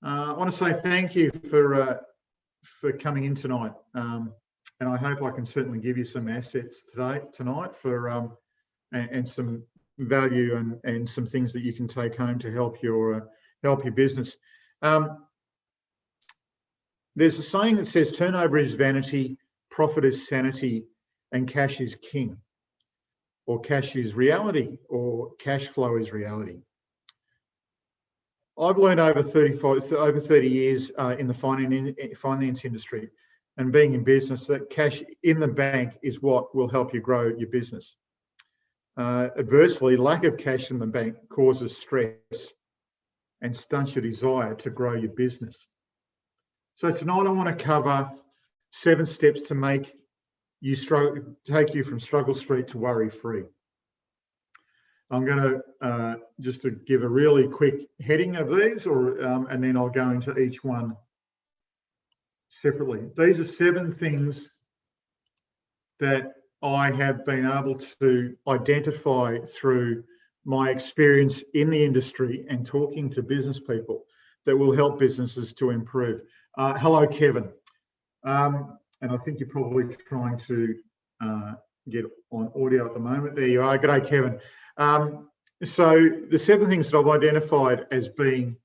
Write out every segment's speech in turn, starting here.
I want to say thank you for coming in tonight, and I hope I can certainly give you some assets tonight for and some value and some things that you can take home to help your business. There's a saying that says turnover is vanity, profit is sanity, and cash is king, or cash is reality, or cash flow is reality. I've learned over 30 years in the finance industry and being in business that cash in the bank is what will help you grow your business. Adversely, lack of cash in the bank causes stress and stunts your desire to grow your business. So tonight I want to cover 7 steps to make you take you from struggle street to worry free. I'm going to just to give a really quick heading of these, and then I'll go into each one separately. These are 7 things that I have been able to identify through my experience in the industry and talking to business people that will help businesses to improve. Hello, Kevin. And I think you're probably trying to get on audio at the moment. There you are. G'day, Kevin. So the 7 things that I've identified as being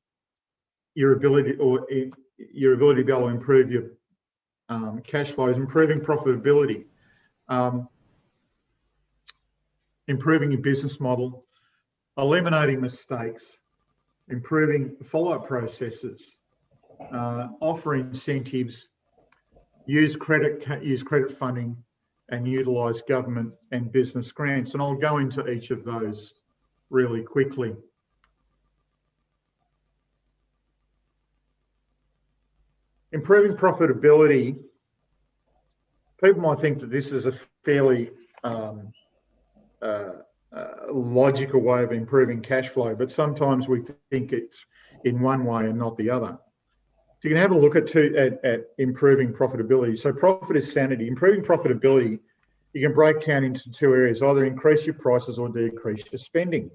your ability to be able to improve your cash flows, improving profitability, improving your business model, eliminating mistakes, improving follow-up processes, offer incentives, use credit funding, and utilise government and business grants. And I'll go into each of those really quickly. Improving profitability. People might think that this is a fairly logical way of improving cash flow, but sometimes we think it's in one way and not the other. So you can have a look at improving profitability. So profit is sanity. Improving profitability, you can break down into 2 areas, either increase your prices or decrease your spending.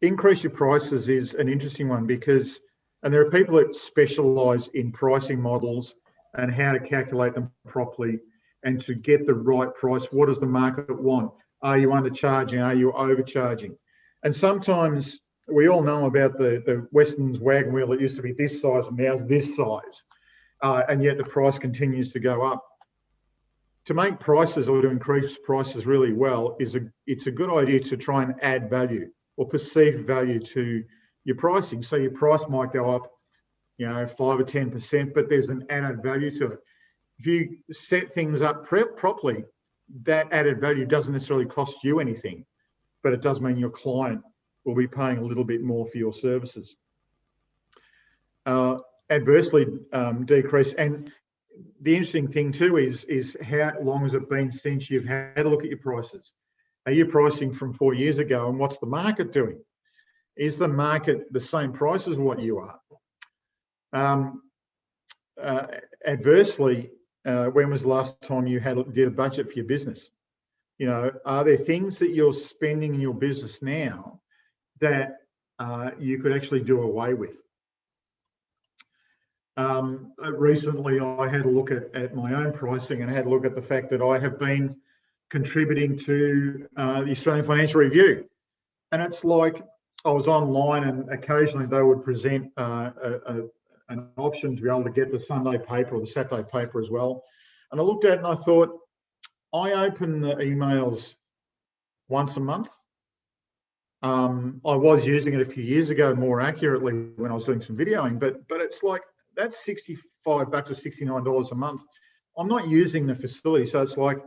Increase your prices is an interesting one because, and there are people that specialise in pricing models and how to calculate them properly and to get the right price. What does the market want? Are you undercharging? Are you overcharging? And sometimes we all know about the Weston's wagon wheel that used to be this size and now is this size, and yet the price continues to go up. To make prices or to increase prices really well, it's a good idea to try and add value or perceived value to your pricing. So your price might go up, 5 or 10%, but there's an added value to it. If you set things up properly, that added value doesn't necessarily cost you anything, but it does mean your client will be paying a little bit more for your services. Adversely, decrease. And the interesting thing too is how long has it been since you've had a look at your prices? Are you pricing from 4 years ago, and what's the market doing? Is the market the same price as what you are? Adversely, when was the last time you did a budget for your business? Are there things that you're spending in your business now that you could actually do away with? Recently, I had a look at my own pricing and had a look at the fact that I have been contributing to the Australian Financial Review. And it's like I was online and occasionally they would present an option to be able to get the Sunday paper or the Saturday paper as well. And I looked at it and I thought, I open the emails once a month. I was using it a few years ago more accurately when I was doing some videoing, but it's like, that's $65 or $69 a month. I'm not using the facility, so it's like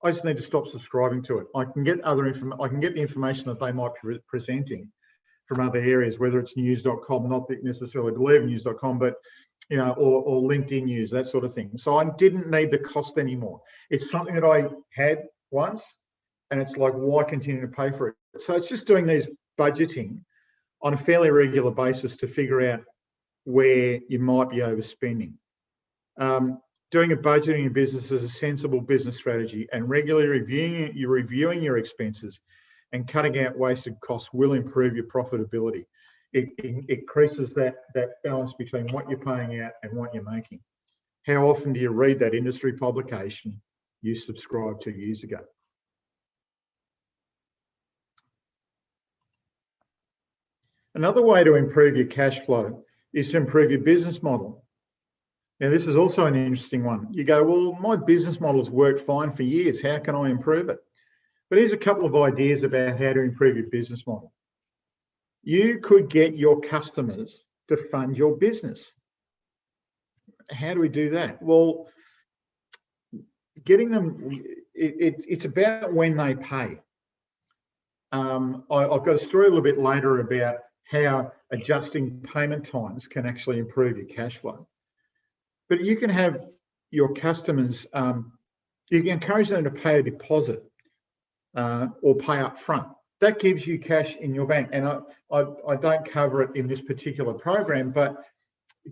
I just need to stop subscribing to it. I can get I can get the information that they might be presenting from other areas, whether it's news.com, not necessarily believe news.com, but or LinkedIn news, that sort of thing. So I didn't need the cost anymore. It's something that I had once, and it's like, why continue to pay for it? So it's just doing these budgeting on a fairly regular basis to figure out where you might be overspending. Doing a budget in your business is a sensible business strategy, and regularly reviewing your expenses and cutting out wasted costs will improve your profitability. It increases that balance between what you're paying out and what you're making. How often do you read that industry publication you subscribed 2 years ago? Another way to improve your cash flow is to improve your business model. Now, this is also an interesting one. You go, well, my business model's worked fine for years. How can I improve it? But here's a couple of ideas about how to improve your business model. You could get your customers to fund your business. How do we do that? Well, getting them, it's about when they pay. I've got a story a little bit later about how adjusting payment times can actually improve your cash flow. But you can have your customers, you can encourage them to pay a deposit or pay up front. That gives you cash in your bank. And I don't cover it in this particular program, but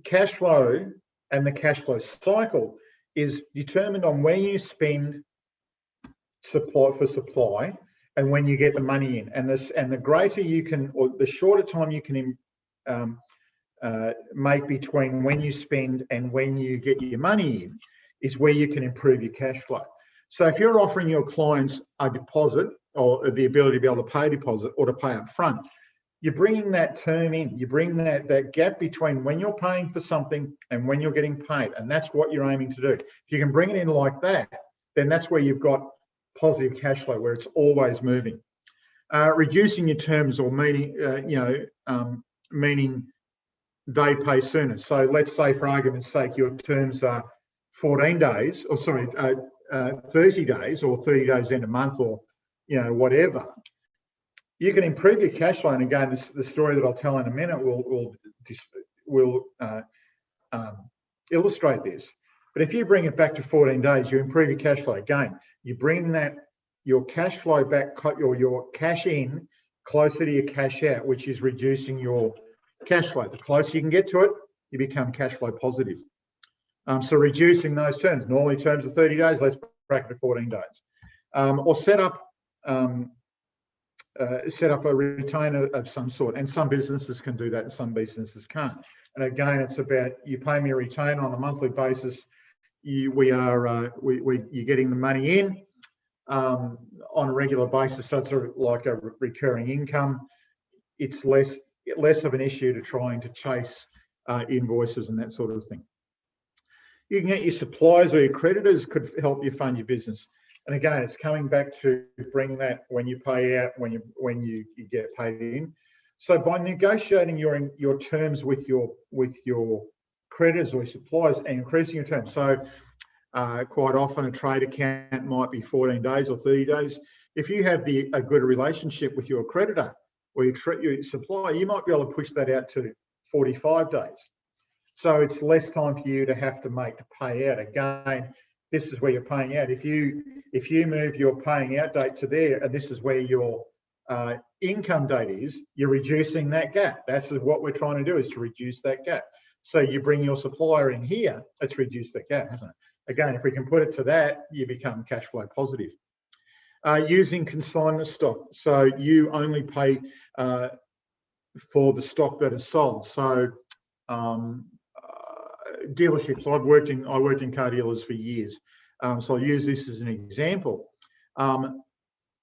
cash flow and the cash flow cycle is determined on when you spend supply and when you get the money in. And the greater you can, or the shorter time you can make between when you spend and when you get your money in is where you can improve your cash flow. So if you're offering your clients a deposit or the ability to be able to pay a deposit or to pay up front, you're bringing that term in. You bring that gap between when you're paying for something and when you're getting paid, and that's what you're aiming to do. If you can bring it in like that, then that's where you've got positive cash flow, where it's always moving. Reducing your terms, or meaning, meaning they pay sooner. So let's say, for argument's sake, your terms are 14 days, or sorry, 30 days, or 30 days in a month, or whatever. You can improve your cash flow, and again, the story that I'll tell in a minute will illustrate this. But if you bring it back to 14 days, you improve your cash flow. Again, you bring your cash flow back, or your cash in closer to your cash out, which is reducing your cash flow. The closer you can get to it, you become cash flow positive. So reducing those terms. Normally terms are 30 days, let's break it to 14 days. Or set up a retainer of some sort. And some businesses can do that and some businesses can't. And again, it's about, you pay me a retainer on a monthly basis. You're getting the money in on a regular basis. So it's like a recurring income. It's less of an issue to trying to chase invoices and that sort of thing. You can get your suppliers or your creditors could help you fund your business. And again, it's coming back to bring that when you pay out, when you get paid in. So by negotiating your terms with your creditors or your suppliers and increasing your terms. So quite often a trade account might be 14 days or 30 days. If you have a good relationship with your creditor or your supplier, you might be able to push that out to 45 days. So it's less time for you to have to pay out. Again, this is where you're paying out. If you move your paying out date to there, and this is where your income date is, you're reducing that gap. That's what we're trying to do, is to reduce that gap. So you bring your supplier in here, it's reduced that gap, hasn't it? Again, if we can put it to that, you become cash flow positive. Using consignment stock. So you only pay for the stock that is sold. So dealerships, I worked in car dealers for years. So I'll use this as an example.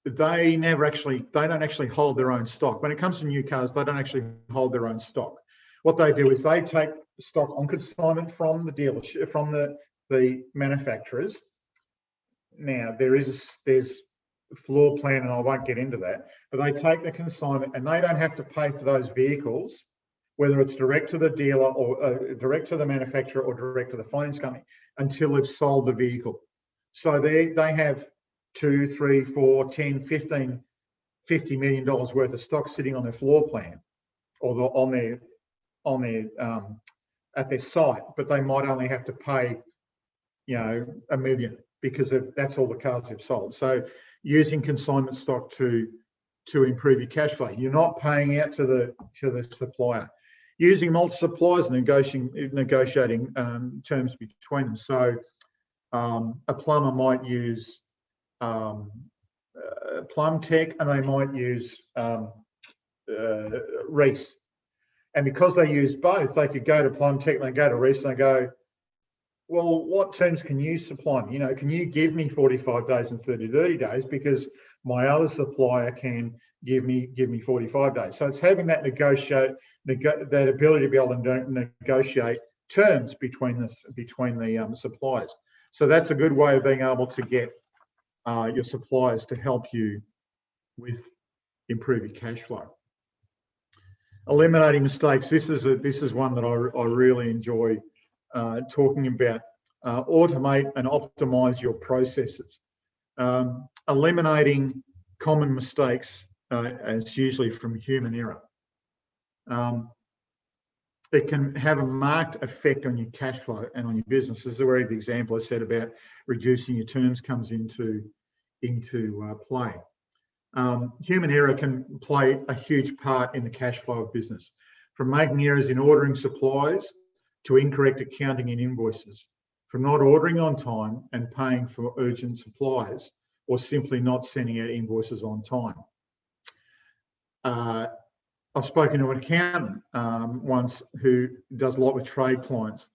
They don't actually hold their own stock. When it comes to new cars, they don't actually hold their own stock. What they do is they take stock on consignment from the dealership, from the manufacturers. Now there's floor plan, and I won't get into that, but they take the consignment and they don't have to pay for those vehicles, whether it's direct to the dealer or direct to the manufacturer or direct to the finance company, until they've sold the vehicle. So they have 2, 3, 4, 10, 15, $50 million worth of stock sitting on their floor plan or at their site, but they might only have to pay, $1 million because that's all the cars they've sold. So using consignment stock to improve your cash flow. You're not paying out to the supplier. Using multi-suppliers and negotiating terms between them. So a plumber might use Plum Tech, and they might use Reese. And because they use both, they could go to Plumtech, they go to Reece, and they go, well, what terms can you supply me? Can you give me 45 days and 30 days, because my other supplier can give me 45 days. So it's having that that ability to be able to negotiate terms between the suppliers. So that's a good way of being able to get your suppliers to help you with improve your cash flow. Eliminating mistakes. This is one that I really enjoy talking about. Automate and optimize your processes. Eliminating common mistakes, it's usually from human error. It can have a marked effect on your cash flow and on your business. This is where the example I said about reducing your terms comes into play. Human error can play a huge part in the cash flow of business, from making errors in ordering supplies to incorrect accounting in invoices, from not ordering on time and paying for urgent supplies, or simply not sending out invoices on time. I've spoken to an accountant once who does a lot with trade clients,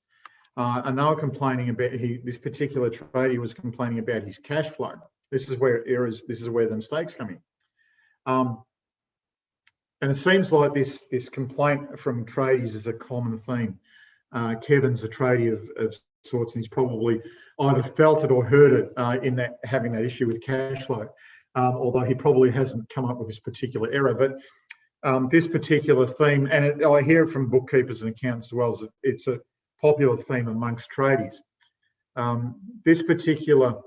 and they were complaining about this particular tradie was complaining about his cash flow. This is where the mistakes come in. And it seems like this complaint from tradies is a common theme. Kevin's a tradie of sorts, and he's probably either felt it or heard it in that having that issue with cash flow, although he probably hasn't come up with this particular error. But this particular theme, and I hear it from bookkeepers and accountants as well, it's a popular theme amongst tradies. This particular,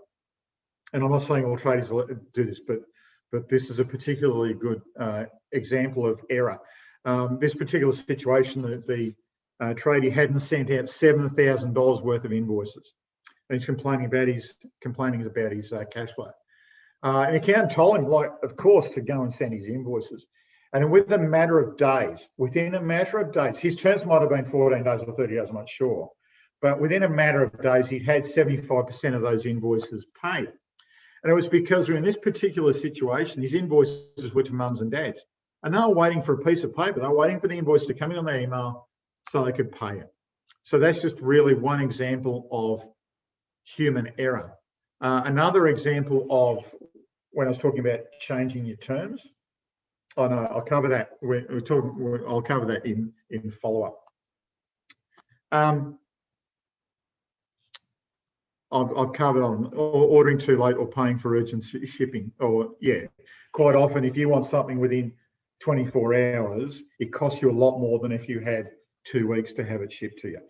and I'm not saying all tradies do this, but this is a particularly good example of error. This particular situation, the tradie hadn't sent out $7,000 worth of invoices, and he's complaining about his cash flow. And the accountant told him, of course, to go and send his invoices. And within a matter of days, his terms might have been 14 days or 30 days, I'm not sure, but within a matter of days, he'd had 75% of those invoices paid. And it was because in this particular situation, his invoices were to mums and dads, and they were waiting for a piece of paper. They were waiting for the invoice to come in on their email so they could pay it. So that's just really one example of human error. Another example of when I was talking about changing your terms. Oh no, I'll cover that. I'll cover that in follow-up. I've covered on ordering too late or paying for urgent shipping. Quite often, if you want something within 24 hours, it costs you a lot more than if you had 2 weeks to have it shipped to you.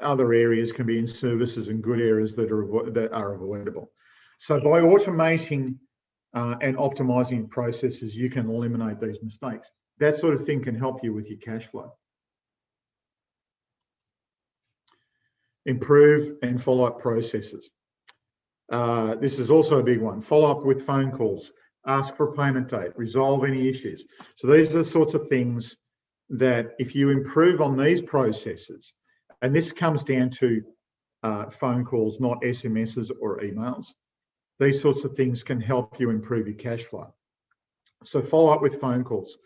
Other areas can be in services and good areas that are avoidable. So by automating and optimizing processes, you can eliminate these mistakes. That sort of thing can help you with your cash flow. Improve and follow up processes. This is also a big one. Follow up with phone calls, ask for a payment date, resolve any issues. So these are the sorts of things that if you improve on these processes, and this comes down to phone calls, not SMSs or emails, these sorts of things can help you improve your cash flow. So follow up with phone calls.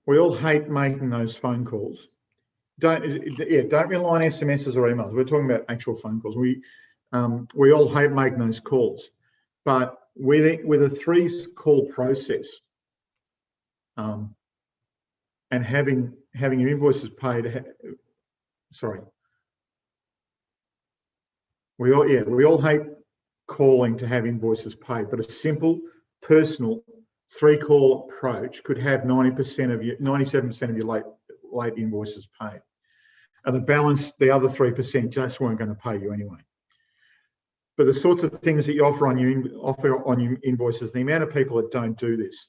We all hate making those phone calls. Don't rely on SMSs or emails. We're talking about actual phone calls. We all hate making those calls, but with a 3-call process, and having your invoices paid. We all hate calling to have invoices paid, but a simple, personal 3-call approach could have 97% of your late invoices paid, and the other 3% just weren't going to pay you anyway. But the sorts of things that you offer on your invoices, the amount of people that don't do this,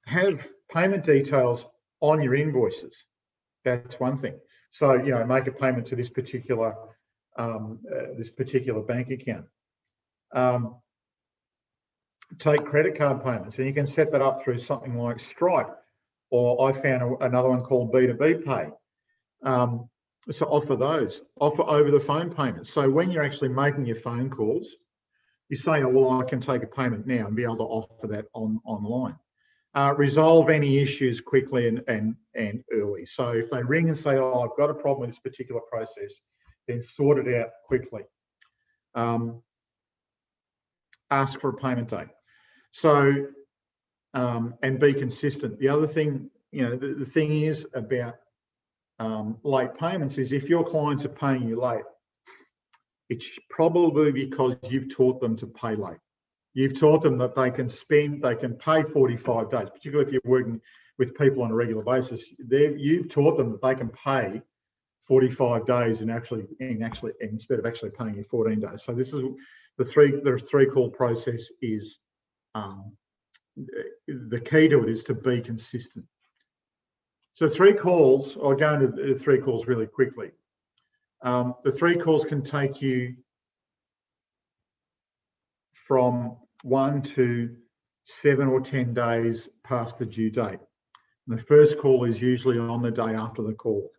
have payment details on your invoices. That's one thing. So make a payment to this particular bank account. Take credit card payments, and you can set that up through something like Stripe, or I found another one called B2B Pay. So offer those, offer over the phone payments. So when you're actually making your phone calls, you say, oh, well, I can take a payment now and be able to offer that online. Resolve any issues quickly and early. So if they ring and say, oh, I've got a problem with this particular process, then sort it out quickly. Ask for a payment date. So, and be consistent. The other thing, the thing is about late payments is if your clients are paying you late, it's probably because you've taught them to pay late. You've taught them that they can pay 45 days, particularly if you're working with people on a regular basis. You've taught them that they can pay 45 days and instead of actually paying you 14 days. So this is the three call process is the key to it is to be consistent. So 3 calls, I'll go into the 3 calls really quickly. The 3 calls can take you from 1 to 7 or 10 days past the due date. And the first call is usually on the day after the call.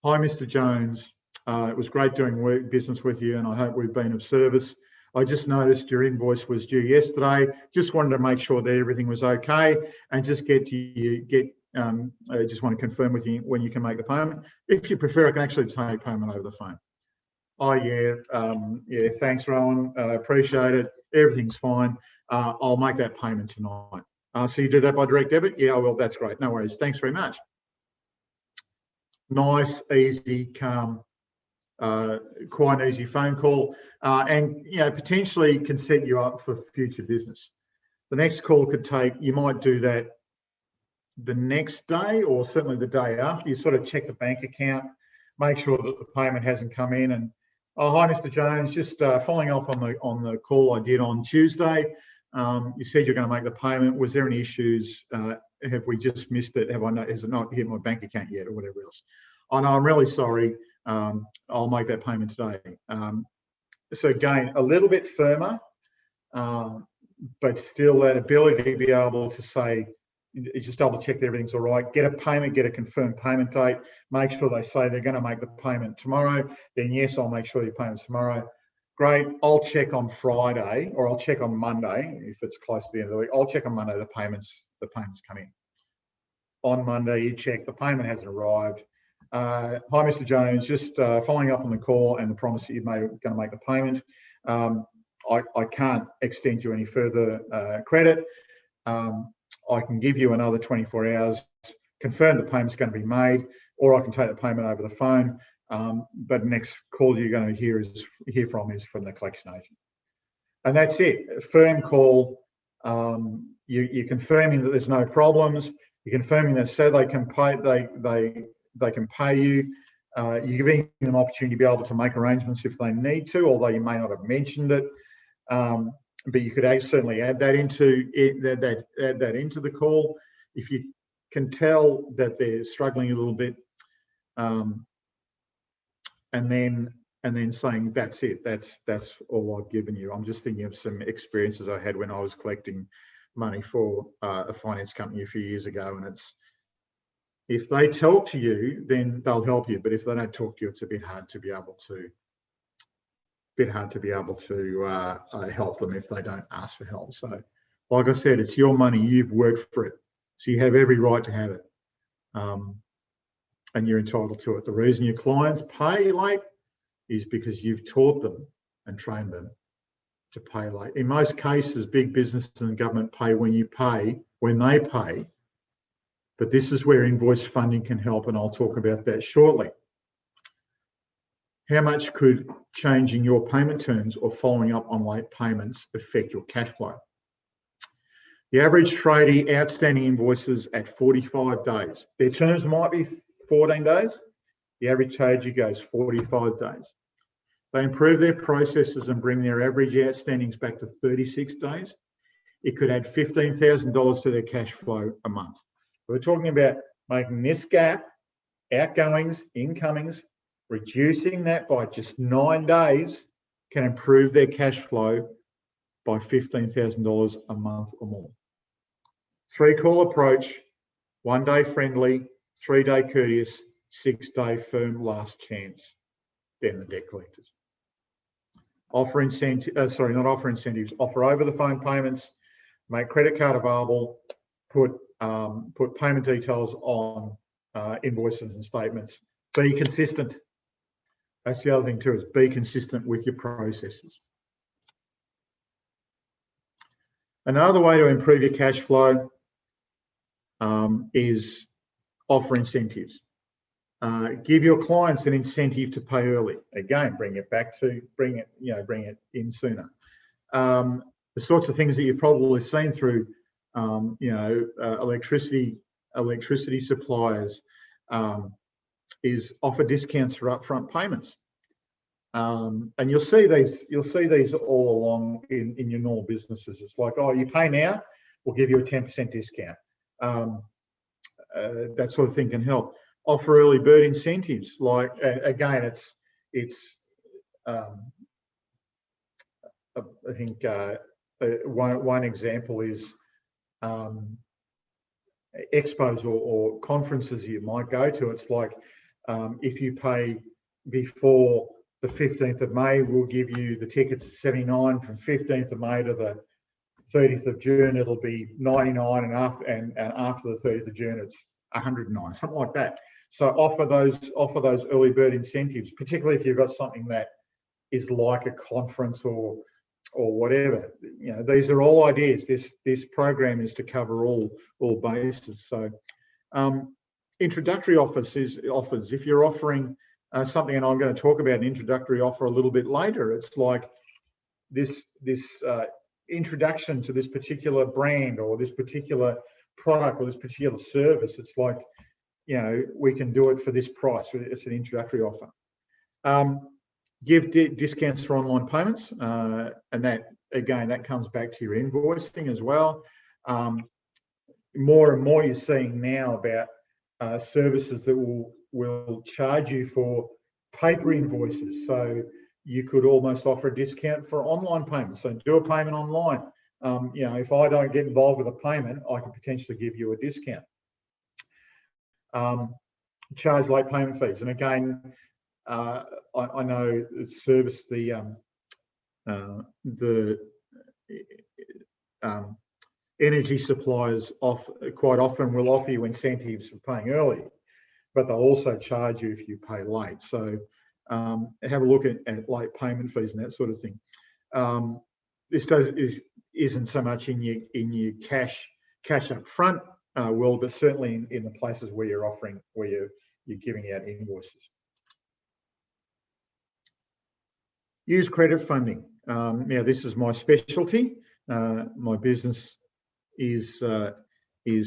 Hi, Mr. Jones. It was great doing business with you, and I hope we've been of service. I just noticed your invoice was due yesterday. Just wanted to make sure that everything was okay, and just I just want to confirm with you when you can make the payment. If you prefer, I can actually take payment over the phone. Oh yeah, thanks, Rowan. Appreciate it. Everything's fine. I'll make that payment tonight. So you do that by direct debit? Yeah, well, that's great. No worries. Thanks very much. Nice, easy, calm, quite an easy phone call, and potentially can set you up for future business. The next call you might do that the next day or certainly the day after. You sort of check the bank account, make sure that the payment hasn't come in. And oh, hi, Mr. Jones. Just following up on the call I did on Tuesday. You said you're going to make the payment. Was there any issues? Have we just missed it? Has it not hit my bank account yet, or whatever else? Oh no, I'm really sorry. I'll make that payment today. So again, a little bit firmer, but still that ability to be able to say, just double check that everything's all right. Get a confirmed payment date. Make sure they say they're going to make the payment tomorrow. Then yes, I'll make sure your payment's tomorrow. Great. I'll check on Friday, or I'll check on Monday if it's close to the end of the week. I'll check on Monday the payments come in. On Monday, you check the payment hasn't arrived. Hi, Mr. Jones. Just following up on the call and the promise that you've going to make the payment. I can't extend you any further credit. I can give you another 24 hours, confirm the payment's going to be made, or I can take the payment over the phone. But the next call you're going to hear from is from the collection agent. And that's it. A firm call. You're confirming that there's no problems. You're confirming that so they can pay. They can pay you. You're giving them an opportunity to be able to make arrangements if they need to, although you may not have mentioned it. But you could certainly add that into the call if you can tell that they're struggling a little bit, and then saying that's it. That's all I've given you. I'm just thinking of some experiences I had when I was collecting money for a finance company a few years ago, and if they talk to you, then they'll help you. But if they don't talk to you, it's a bit hard to be able to help them if they don't ask for help. So, like I said, it's your money. You've worked for it, so you have every right to have it, and you're entitled to it. The reason your clients pay late is because you've taught them and trained them to pay late. In most cases, big business and government pay when they pay. But this is where invoice funding can help, and I'll talk about that shortly. How much could changing your payment terms or following up on late payments affect your cash flow? The average tradie outstanding invoices at 45 days. Their terms might be 14 days. The average tradie goes 45 days. They improve their processes and bring their average outstandings back to 36 days. It could add $15,000 to their cash flow a month. We're talking about making this gap, outgoings, incomings, reducing that by just 9 days can improve their cash flow by $15,000 a month or more. 3 call approach, 1 day friendly, 3 day courteous, 6-day firm last chance, then the debt collectors. Offer incentives, not offer incentives, offer over the phone payments, make credit card available, put payment details on invoices and statements. Be consistent. That's the other thing too, is be consistent with your processes. Another way to improve your cash flow is offer incentives. Give your clients an incentive to pay early. Again, bring it in sooner. The sorts of things that you've probably seen through, electricity suppliers, is offer discounts for upfront payments. And you'll see these all along in your normal businesses. It's like, oh, you pay now, we'll give you a 10% discount. That sort of thing can help. Offer early bird incentives. Like, again, it's I think one example is expos or conferences you might go to. It's like, if you pay before the 15th of May, we'll give you the tickets at 79. From 15th of May to the 30th of June, it'll be 99, and after the 30th of June, it's 109, something like that. So offer those early bird incentives, particularly if you've got something that is like a conference or whatever. These are all ideas. This program is to cover all bases. So introductory offers. If you're offering something, and I'm going to talk about an introductory offer a little bit later, it's like this introduction to this particular brand or this particular product or this particular service. It's like, we can do it for this price. It's an introductory offer. Give discounts for online payments, and that comes back to your invoicing as well. More and more you're seeing now about services that will charge you for paper invoices. So you could almost offer a discount for online payments. So do a payment online. If I don't get involved with a payment, I can potentially give you a discount. Charge late payment fees. And again, I know service the energy suppliers quite often will offer you incentives for paying early, but they'll also charge you if you pay late. So have a look at late payment fees and that sort of thing. This isn't so much in your cash up front world, but certainly in the places where you're giving out invoices. Use credit funding. Now, this is my specialty. My business is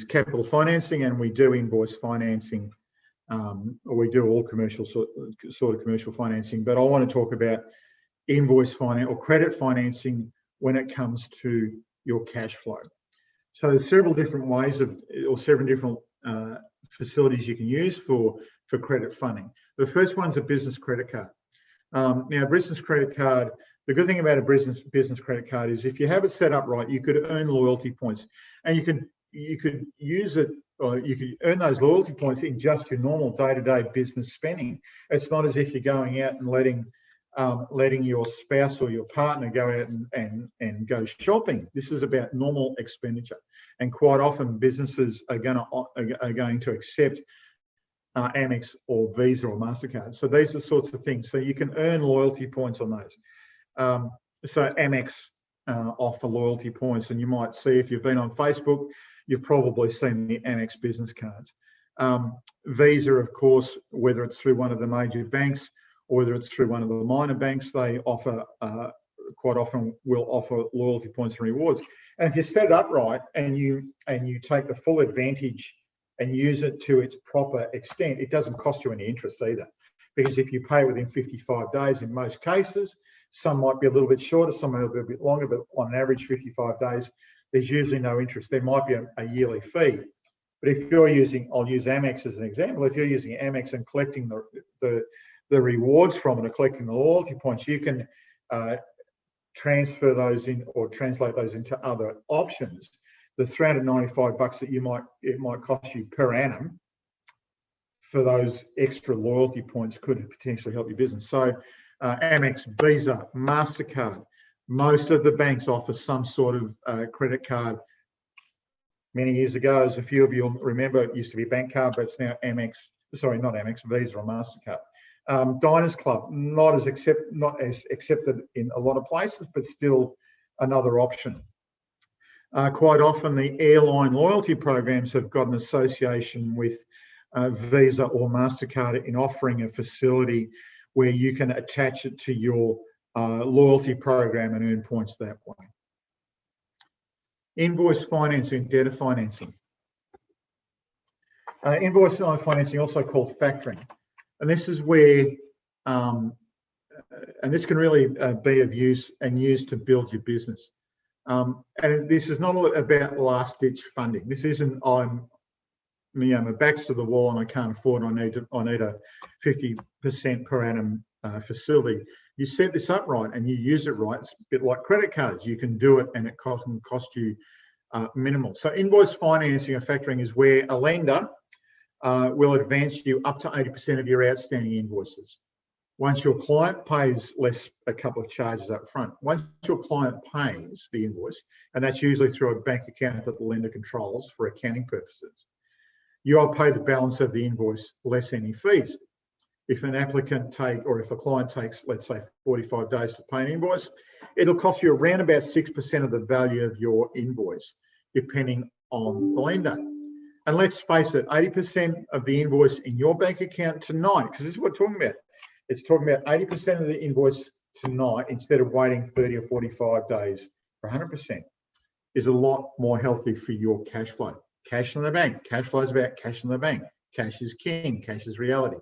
capital financing, and we do invoice financing, or we do all commercial sort of commercial financing. But I want to talk about invoice finance or credit financing when it comes to your cash flow. So there's several different ways several different facilities you can use for credit funding. The first one's a business credit card. Now, business credit card, the good thing about a business credit card is if you have it set up right, you could earn loyalty points, and you could use it, or you could earn those loyalty points in just your normal day-to-day business spending. It's not as if you're going out and letting your spouse or your partner go out and go shopping. This is about normal expenditure, and quite often businesses are going to accept Amex or Visa or MasterCard. So these are sorts of things. So you can earn loyalty points on those. So Amex offer loyalty points, and you might see, if you've been on Facebook, you've probably seen the Amex business cards. Visa, of course, whether it's through one of the major banks or whether it's through one of the minor banks, they offer quite often will offer loyalty points and rewards. And if you set it up right and you take the full advantage and use it to its proper extent, it doesn't cost you any interest either. Because if you pay within 55 days in most cases, some might be a little bit shorter, some might be a bit longer, but on average 55 days, there's usually no interest. There might be a yearly fee. But if you're using, I'll use Amex as an example, if you're using Amex and collecting the rewards from it or collecting the loyalty points, you can transfer those in or translate those into other options. The $395 that it might cost you per annum for those extra loyalty points could potentially help your business. So Amex, Visa, MasterCard, most of the banks offer some sort of credit card. Many years ago, as a few of you remember, it used to be bank card, but it's now Amex, sorry, not Amex, Visa or MasterCard. Diners Club, not as accepted in a lot of places, but still another option. Quite often the airline loyalty programs have got an association with Visa or MasterCard in offering a facility where you can attach it to your loyalty program and earn points that way. Invoice financing, debtor financing. Invoice financing, also called factoring. And this is where, and this can really be of use and used to build your business. And this is not about last-ditch funding. This isn't my back's to the wall and I can't afford. I need a 50% per annum facility. You set this up right and you use it right. It's a bit like credit cards. You can do it and it can cost you minimal. So invoice financing or factoring is where a lender will advance you up to 80% of your outstanding invoices. Once your client pays less a couple of charges up front, once your client pays the invoice, and that's usually through a bank account that the lender controls for accounting purposes, you are paid the balance of the invoice less any fees. If an applicant or if a client takes, let's say, 45 days to pay an invoice, it'll cost you around about 6% of the value of your invoice, depending on the lender. And let's face it, 80% of the invoice in your bank account tonight, because this is what we're talking about. It's talking about 80% of the invoice tonight instead of waiting 30 or 45 days for 100%, is a lot more healthy for your cash flow. Cash in the bank. Cash flow is about cash in the bank. Cash is king. Cash is reality.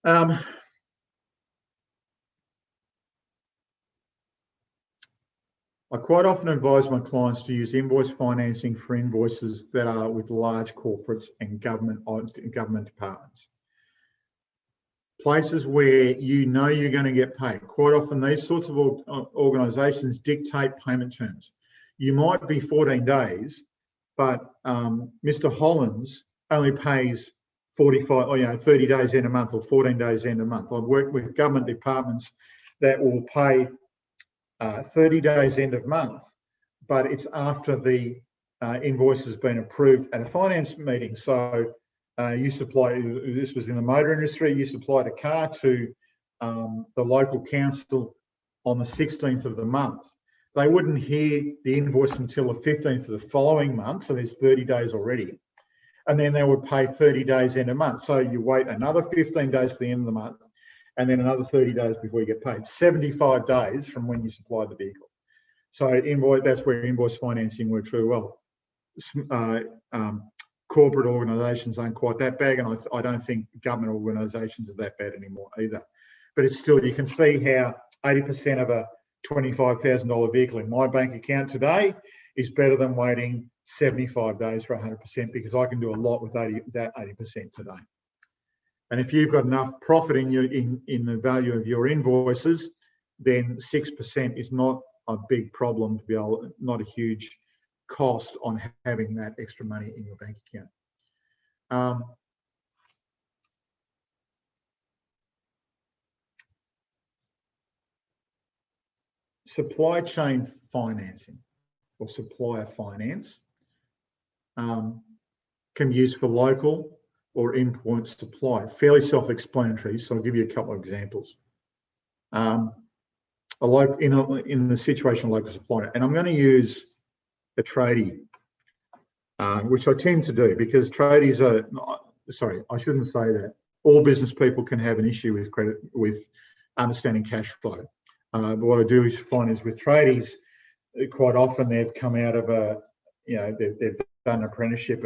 I quite often advise my clients to use invoice financing for invoices that are with large corporates and government departments. Places where you know you're going to get paid. Quite often these sorts of organisations dictate payment terms. You might be 14 days, but Mr. Hollands only pays 45 or 30 days in a month or 14 days in a month. I've worked with government departments that will pay 30 days end of month, but it's after the invoice has been approved at a finance meeting. So you supply, this was in the motor industry, you supplied a car to the local council on the 16th of the month. They wouldn't hear the invoice until the 15th of the following month, so there's 30 days already. And then they would pay 30 days in a month. So you wait another 15 days to the end of the month, and then another 30 days before you get paid. 75 days from when you supply the vehicle. So that's where invoice financing works really well. Corporate organisations aren't quite that bad, and I don't think government organisations are that bad anymore either. But it's still, you can see how 80% of a $25,000 vehicle in my bank account today is better than waiting 75 days for 100%, because I can do a lot with that 80% today. And if you've got enough profit in the value of your invoices, then 6% is not a big problem to be able, not a huge cost on having that extra money in your bank account. Supply chain financing or supplier finance can be used for local or import supply. Fairly self-explanatory, so I'll give you a couple of examples. In the situation of local supplier, and I'm going to use a tradie, which I tend to do because tradies are, sorry, I shouldn't say that. All business people can have an issue with credit, with understanding cash flow. But what I do is find is with tradies, quite often they've come out of they've done an apprenticeship,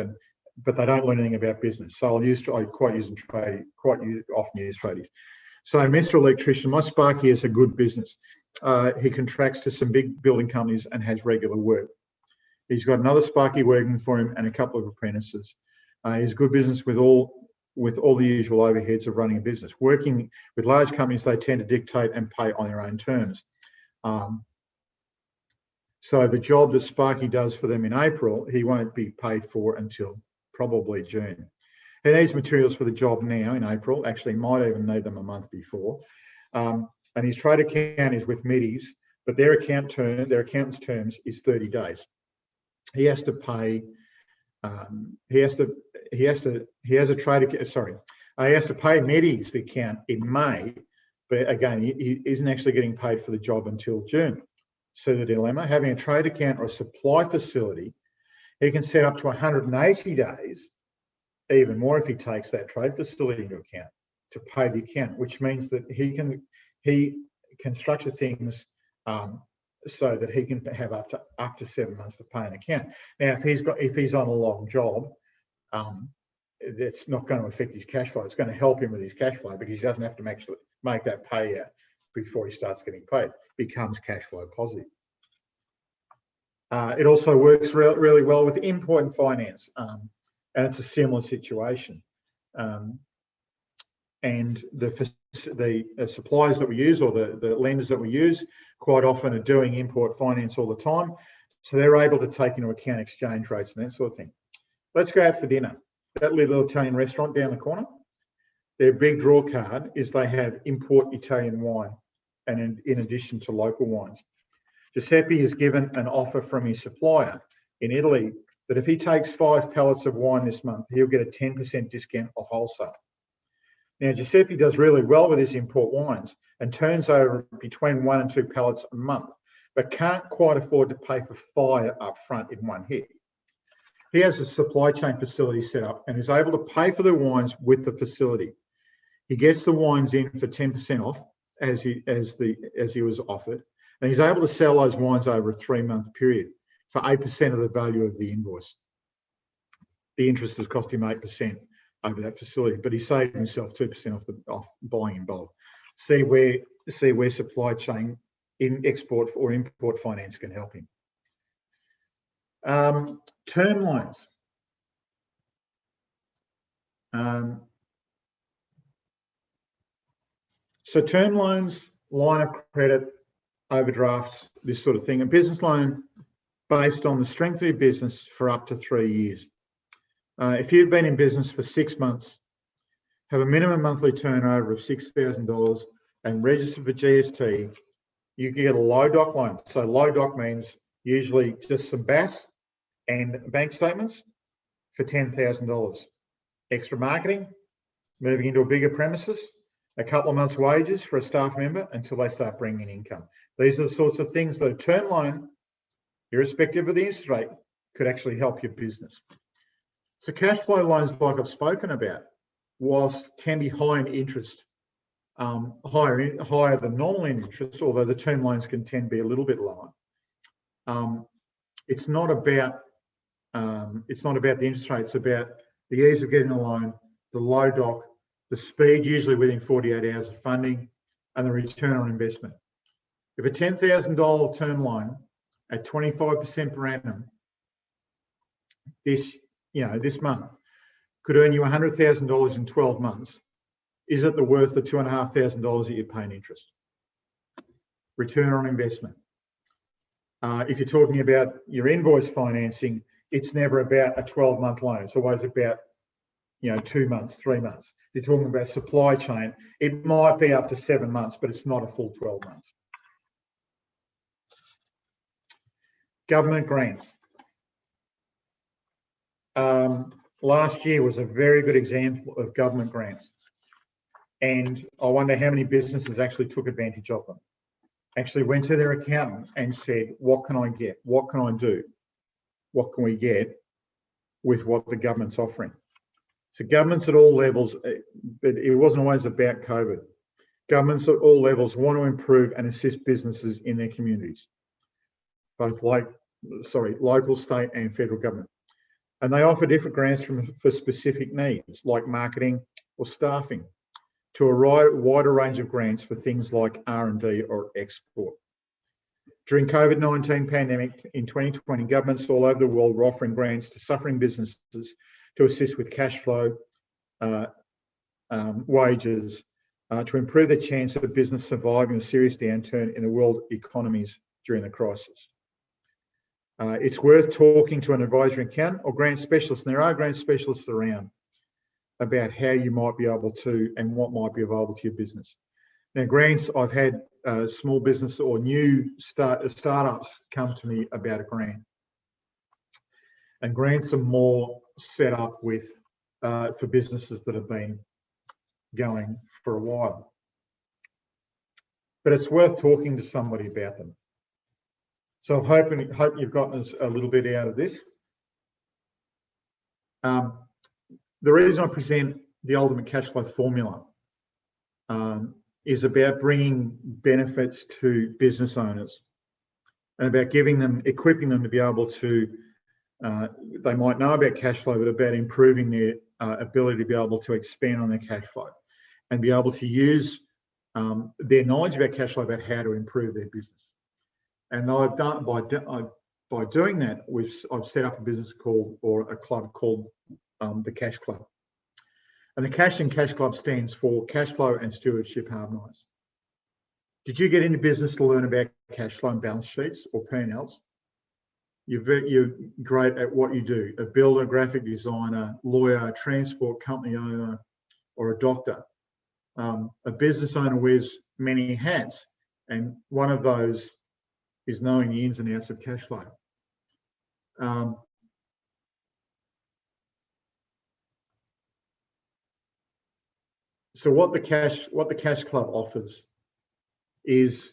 but they don't learn anything about business. So I quite often use tradies. So Mr. Electrician, my Sparky is a good business. He contracts to some big building companies and has regular work. He's got another Sparky working for him and a couple of apprentices. He's good business with all the usual overheads of running a business. Working with large companies, they tend to dictate and pay on their own terms. So the job that Sparky does for them in April, he won't be paid for until probably June. He needs materials for the job now in April. Actually, might even need them a month before. And his trade account is with Middies, but their accountant's terms is 30 days. He has to pay. He has to pay Middies the account in May, but again, he isn't actually getting paid for the job until June. So the dilemma: having a trade account or a supply facility, he can set up to 180 days, even more if he takes that trade facility into account, to pay the account, which means that he can structure things so that he can have up to 7 months to pay an account. Now, if he's on a long job, that's not going to affect his cash flow. It's going to help him with his cash flow because he doesn't have to actually make that payout before he starts getting paid. Becomes cash flow positive. It also works really well with import finance, and it's a similar situation. And the suppliers that we use, or the lenders that we use, quite often are doing import finance all the time. So they're able to take into account exchange rates and that sort of thing. Let's go out for dinner. That little Italian restaurant down the corner, their big draw card is they have import Italian wine, and in addition to local wines. Giuseppe is given an offer from his supplier in Italy that if he takes 5 pallets of wine this month, he'll get a 10% discount off wholesale. Now, Giuseppe does really well with his import wines and turns over between 1 and 2 pallets a month, but can't quite afford to pay for fire up front in one hit. He has a supply chain facility set up and is able to pay for the wines with the facility. He gets the wines in for 10% off as he was offered, and he's able to sell those wines over a 3-month period for 8% of the value of the invoice. The interest has cost him 8% over that facility, but he saved himself 2% off buying in bulk. See where supply chain in export or import finance can help him. Term loans. So term loans, line of credit, overdrafts, this sort of thing. A business loan based on the strength of your business for up to 3 years. If you've been in business for 6 months, have a minimum monthly turnover of $6,000 and register for GST, you can get a low doc loan. So low doc means usually just some BAS and bank statements for $10,000. Extra marketing, moving into a bigger premises, a couple of months' wages for a staff member until they start bringing in income. These are the sorts of things that a term loan, irrespective of the interest rate, could actually help your business. So cash flow loans, like I've spoken about, can be high in interest, higher than normal in interest, although the term loans can tend to be a little bit lower. It's not about the interest rate. It's about the ease of getting a loan, the low doc, the speed, usually within 48 hours of funding, and the return on investment. If a $10,000 term loan at 25% per annum this month could earn you $100,000 in 12 months, is it worth the $2,500 that you pay in interest? Return on investment. If you're talking about your invoice financing, it's never about a 12-month loan. It's always about 2 months, 3 months. You're talking about supply chain, it might be up to 7 months, but it's not a full 12 months. Government grants. Last year was a very good example of government grants. And I wonder how many businesses actually took advantage of them. Actually went to their accountant and said, what can I get? What can I do? What can we get with what the government's offering? So governments at all levels, but it wasn't always about COVID. Governments at all levels want to improve and assist businesses in their communities, both local, state and federal government. And they offer different grants for specific needs, like marketing or staffing, to a wider range of grants for things like R&D or export. During COVID-19 pandemic in 2020, governments all over the world were offering grants to suffering businesses to assist with cash flow, wages, to improve the chance of a business surviving a serious downturn in the world economies during the crisis. It's worth talking to an advisory accountant or grant specialist, and there are grant specialists around. about how you might be able to and what might be available to your business. Now, grants, I've had small business or new startups come to me about a grant. And grants are more set up with for businesses that have been going for a while. But it's worth talking to somebody about them. So I hope you've gotten a little bit out of this. The reason I present the ultimate cash flow formula is about bringing benefits to business owners and about equipping them to be able to, they might know about cash flow, but about improving their ability to be able to expand on their cash flow and be able to use their knowledge about cash flow about how to improve their business. And I've done by doing that, I've set up a business a club called the Cash Club. And the Cash and Cash Club stands for Cash Flow and Stewardship Harmonised. Did you get into business to learn about cash flow and balance sheets or P&Ls? You're great at what you do. A builder, graphic designer, lawyer, transport company owner, or a doctor. A business owner wears many hats, and one of those is knowing the ins and outs of cash flow. So what the Cash Club offers is,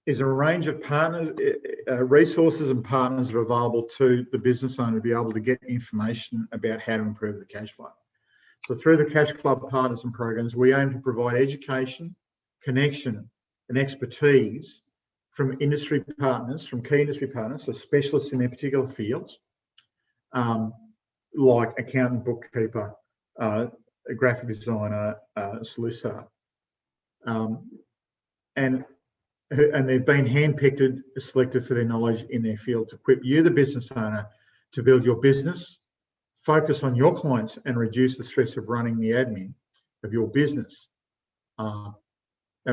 is a range of partners, resources and partners that are available to the business owner to be able to get information about how to improve the cash flow. So through the Cash Club partners and programs, we aim to provide education, connection, and expertise from industry partners, from key industry partners, so specialists in their particular fields, like accountant, bookkeeper, a graphic designer, solicitor, and they've been handpicked, selected for their knowledge in their field to equip you, the business owner, to build your business, focus on your clients, and reduce the stress of running the admin of your business. And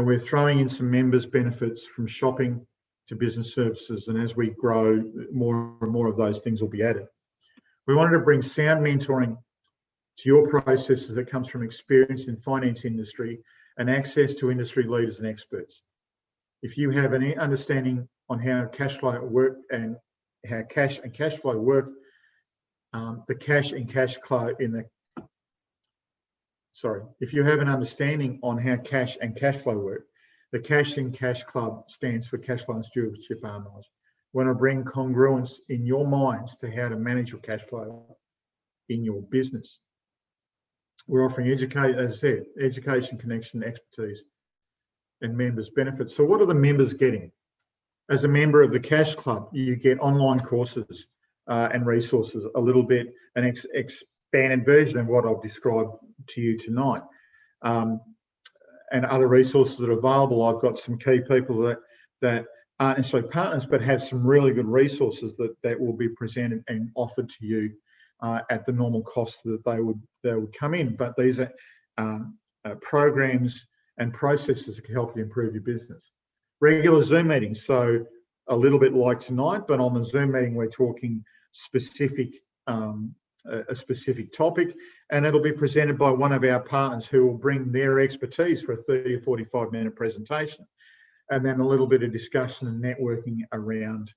we're throwing in some members' benefits from shopping to business services, and as we grow, more and more of those things will be added. We wanted to bring sound mentoring to your processes that comes from experience in finance industry and access to industry leaders and experts. If you have any understanding on how cash flow work and how cash and cash flow work, if you have an understanding on how cash and cash flow work, the Cash and Cash Club stands for Cash Flow and Stewardship Harmonised. We want to bring congruence in your minds to how to manage your cash flow in your business. We're offering education, connection, expertise, and members' benefits. So what are the members getting? As a member of the Cash Club, you get online courses and resources, a little bit, an expanded version of what I've described to you tonight. And other resources that are available. I've got some key people that aren't necessarily partners, but have some really good resources that will be presented and offered to you at the normal cost that they would come in. But these are programs and processes that can help you improve your business. Regular Zoom meetings, so a little bit like tonight, but on the Zoom meeting we're talking a specific topic, and it'll be presented by one of our partners who will bring their expertise for a 30 or 45-minute presentation, and then a little bit of discussion and networking around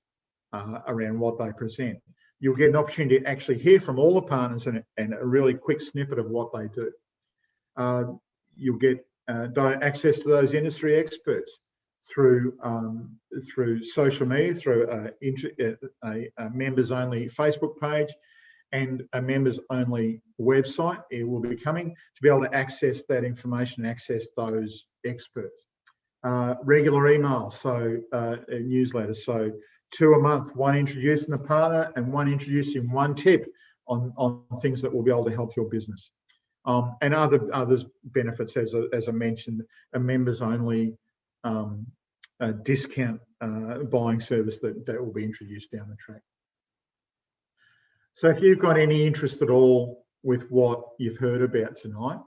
what they present. You'll get an opportunity to actually hear from all the partners and a really quick snippet of what they do. You'll get access to those industry experts through social media, through a members-only Facebook page, and a members-only website. It will be coming to be able to access that information, access those experts. Regular emails, so newsletters, so 2 a month, one introducing a partner and one introducing one tip on things that will be able to help your business. And others benefits, as I mentioned, a members-only discount buying service that will be introduced down the track. So if you've got any interest at all with what you've heard about tonight,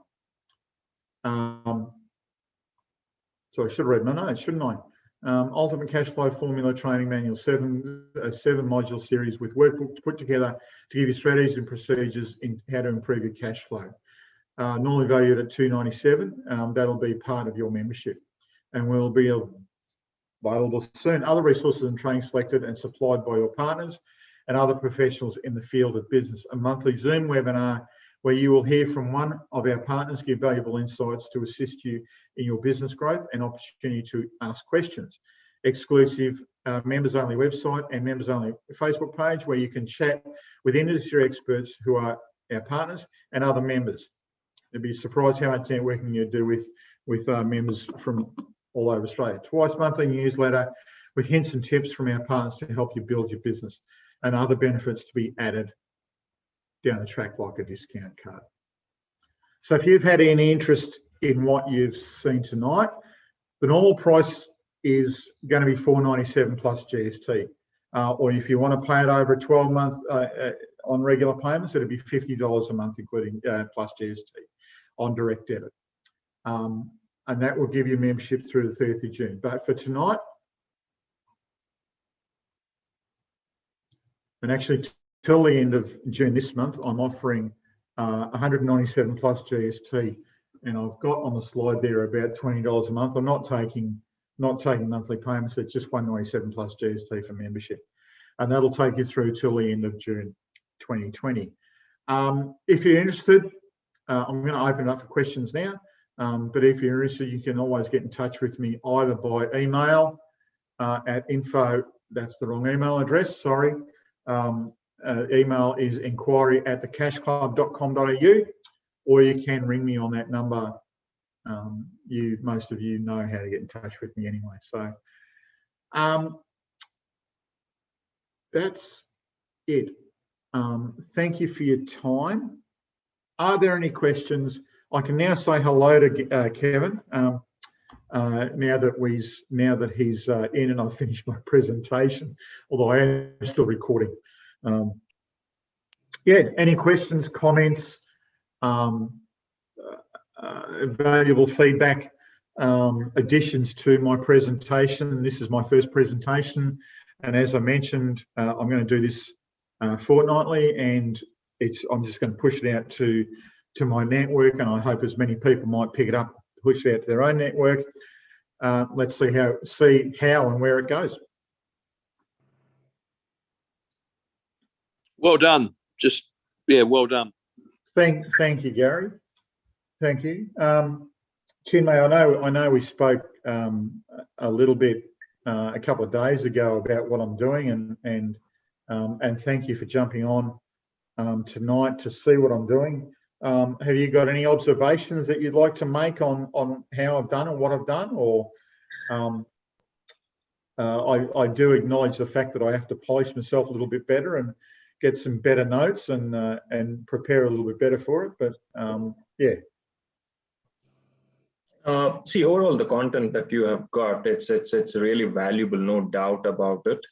so I should have read my notes, shouldn't Ultimate Cashflow Formula Training Manual, a 7-module series with workbooks put together to give you strategies and procedures in how to improve your cash flow. Normally valued at $297. That'll be part of your membership, and will be available soon. Other resources and training selected and supplied by your partners and other professionals in the field of business. A monthly Zoom webinar where you will hear from one of our partners, give valuable insights to assist you in your business growth, and opportunity to ask questions. Exclusive members-only website and members-only Facebook page where you can chat with industry experts who are our partners and other members. You'd be surprised how much networking you do with members from all over Australia. Twice monthly newsletter with hints and tips from our partners to help you build your business, and other benefits to be added down the track, like a discount card. So if you've had any interest in what you've seen tonight, the normal price is going to be $497 plus GST. Or if you want to pay it over a 12-month on regular payments, it'll be $50 a month, including plus GST on direct debit. And that will give you membership through the 30th of June. But for tonight, and actually till the end of June this month, I'm offering $197 plus GST, and I've got on the slide there about $20 a month. I'm not taking monthly payments. It's just $197 plus GST for membership, and that'll take you through till the end of June 2020. If you're interested, I'm going to open it up for questions now. But if you're interested, you can always get in touch with me either by email at info. That's the wrong email address. Sorry. Email is inquiry@thecashclub.com.au, or you can ring me on that number. Most of you know how to get in touch with me anyway. So that's it. Thank you for your time. Are there any questions? I can now say hello to Kevin. Now that he's in and I've finished my presentation, although I am still recording. Any questions, comments, valuable feedback, additions to my presentation? This is my first presentation, and as I mentioned, I'm going to do this fortnightly, and I'm just going to push it out to my network, and I hope as many people might pick it up, push it out to their own network. Let's see how and where it goes. Well done. Well done. Thank you, Gary. Thank you. Chinmay, I know we spoke a little bit a couple of days ago about what I'm doing, and thank you for jumping on tonight to see what I'm doing. Have you got any observations that you'd like to make on how I've done and what I've done? Or I do acknowledge the fact that I have to polish myself a little bit better and get some better notes and prepare a little bit better for it. But yeah. See, overall, the content that you have got, it's really valuable, no doubt about it.